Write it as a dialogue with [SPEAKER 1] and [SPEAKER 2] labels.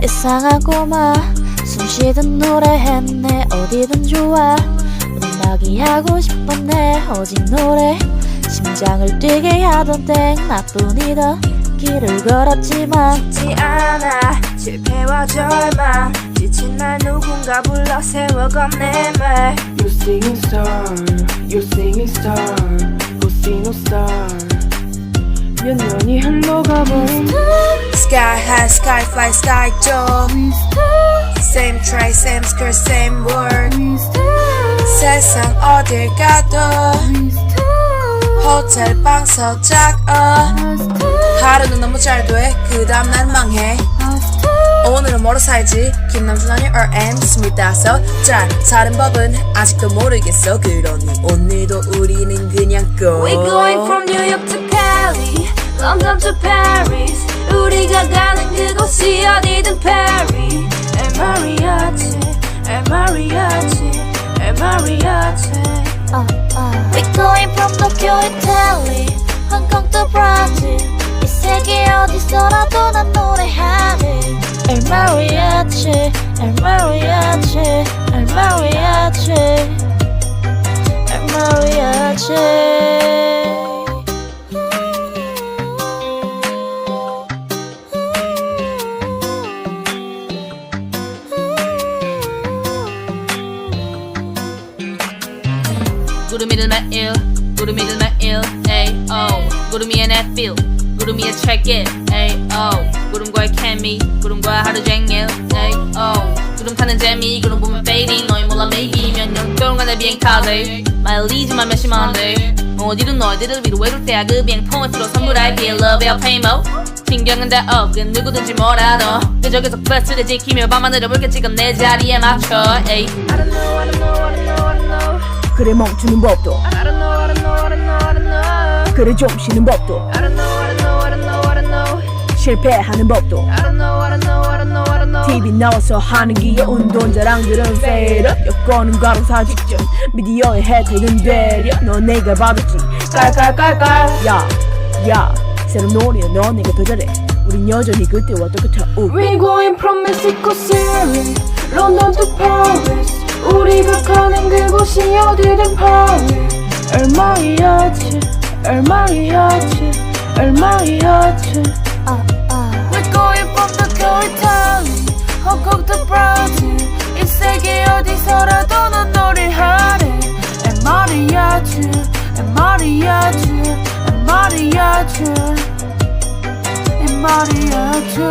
[SPEAKER 1] 이상한 꼬마 숨쉬든 노래했네. 어디든 좋아 음악이 하고 싶었네. 오직 노래 심장을 뛰게 하던 땡 나뿐이던 길을 걸었지만
[SPEAKER 2] 쉽지 않아 실패와 절망 지친 날 누군가 불러 세워 건네매
[SPEAKER 3] You're singing star, you're singing star, go see no star. 몇 년이 흘러가버린
[SPEAKER 2] Sky high, sky fly, sky job Same try, same skirt, same work 세상 어딜 가도 호텔 방 서작 하루는 너무 잘 돼 그 다음날 망해 오늘은 뭐로 살지 김남준 아니 RM 25살 사는 법은 아직도 모르겠어 그러니 오늘도 우리는 그냥 go We're going from New York to Cali London to Paris 우리가 가는 그곳이 어디든 Paris El Mariachi El Mariachi El Mariachi
[SPEAKER 1] We're going from Tokyo, Italy Hong Kong to Brazil 이 세계 어디서라도 난 노래하네 El Mariachi, El Mariachi, El Mariachi, El Mariachi.
[SPEAKER 4] 구름이를 매일 구름이를 매일 에이오 구름이의 내 feel 구름이의 check it 에이오 구름과의 케미 구름과 하루 종일 에이오 구름 타는 재미 구름 보면 fading 너희 몰라 maybe 몇 년 동안 내 비행 타래 마일리지만 몇십만데 어디든 너희들을 위로 외로울 때야 그 비행 포인트로 선물할게 love your paymo 신경은 다 없은 누구든지 뭐라도 그저 계속 버스를 지키며 밤하늘을 붉게 찍은 내 자리에 맞춰 에이
[SPEAKER 2] I don't know, I don't know, I don't know, I don't know
[SPEAKER 3] 그래 멈추는 법도
[SPEAKER 2] I don't know, I don't know, I don't know, I don't know
[SPEAKER 3] 그래 좀 쉬는 법도
[SPEAKER 2] I don't know, I don't know, I don't know, I don't know
[SPEAKER 3] 실패하는 법도
[SPEAKER 2] I don't know, I don't know, I don't know, I don't know
[SPEAKER 3] TV 나와서 하는 귀여운 돈 자랑들은 fade up 여권은 과로사 직전 미디어의 혜택은 되려 너 내가 받았지 깔깔깔깔 야야 새로운 노래야 너 내가 더 잘해 우린 여전히 그때와 똑같아
[SPEAKER 2] We're going from Mexico City London to Paris 우리가 가는 그곳이 어디든 Paris El Mariachi El Mariachi El Mariachi We're going from Tokyo, Italy Hong Kong to Brazil 이 세계 어디서라도 난 너를 하래 El Mariachi El Mariachi El Mariachi El Mariachi